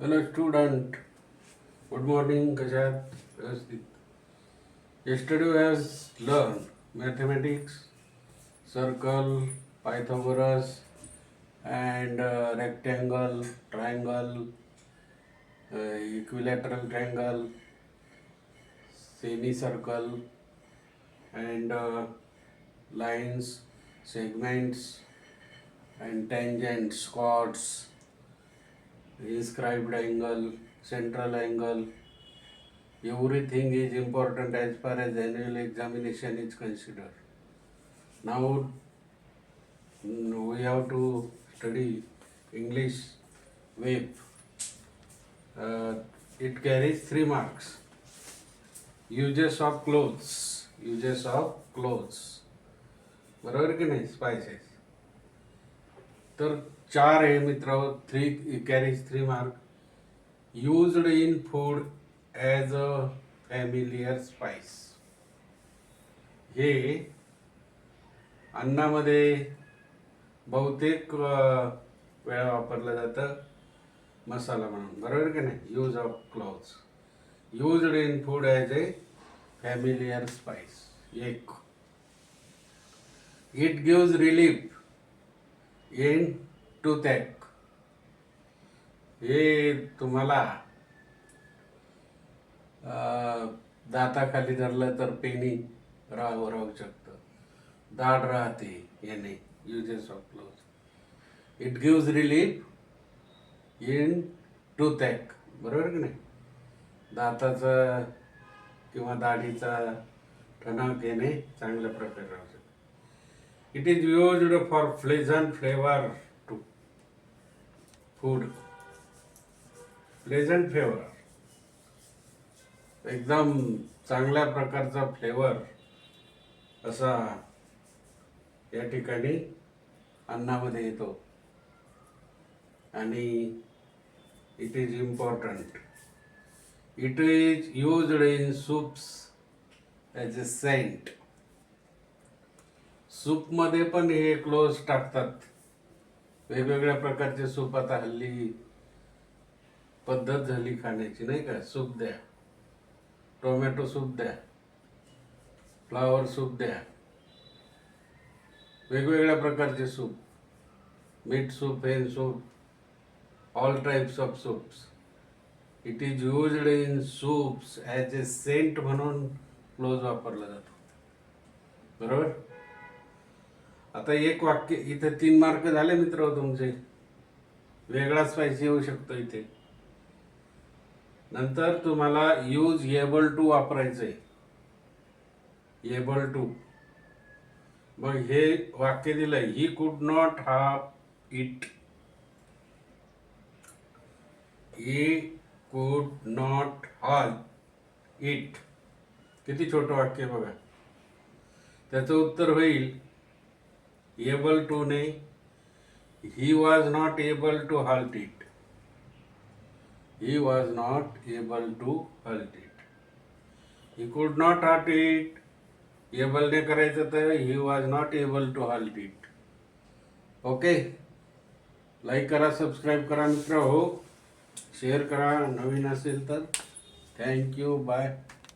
Hello student, good morning. कशा आहात? व्यवस्थित. Yesterday we have learned mathematics, circle, Pythagoras and rectangle, triangle, equilateral triangle, semicircle and lines, segments and tangents, chords, inscribed angle, central angle. Everything is important as far as annual examination is considered. Now we have to study English wave. It carries 3 marks. Uses of clothes. Uses of clothes. बरोबर की नाही? Spices. तर 4 आहे मित्र. 3 carries 3 mark. Used in food as a familiar spice. हे अन्नामध्ये बहुतेक वेळा वापरलं जातं मसाला म्हणून. बरोबर की नाही? Use of cloves. Used in food as a familiar spice. एक. It gives relief in toothache. हे तुम्हाला दाताखाली धरलं तर पेनी राहू शकतं. दाढ राहते याने. Uses of cloves. It gives relief in toothache. बरोबर की नाही? दाताचा किंवा दाढीचा ठणक येणे चांगल्या प्रकारे राहू शकतो. It is used for pleasant flavour to food. Pleasant flavour, एकदम चांगल्या प्रकारचा फ्लेवर असा या ठिकाणी अन्नामध्ये येतो. आणि it is important. It is used in soups as a scent. सूपमध्ये पण हे क्लोव्ज टाकतात. वेगवेगळ्या प्रकारचे सूप आता हल्ली पद्धत झाली खाण्याची, नाही का? सूप द्या, टोमॅटो सूप द्या, फ्लावर सूप द्या, वेगवेगळ्या प्रकारचे सूप, मीठ soup, hen soup, all types of soups. It is used in soups as a scent म्हणून क्लोज वापरला जातो. बरोबर. आता एक वाक्य इथे 3 मार्क झाले मित्र तुमचे. वेगळा स्पाइस येऊ शकतो इथे. नंतर तुम्हाला यूज एबल टू वापरायचंय. Able to. मग हे वाक्य दिलंय, ही could not have it. He could not have it. किती छोटं वाक्य बघा. त्याचं उत्तर होईल एबल टू ने. He was not able to halt it. He was not able to halt it. He could not halt it. Able ने करायचं तर he was not able to halt it. Okay. Like करा, subscribe करा मित्र हो. Share करा नवीन असेल तर. थँक्यू. बाय.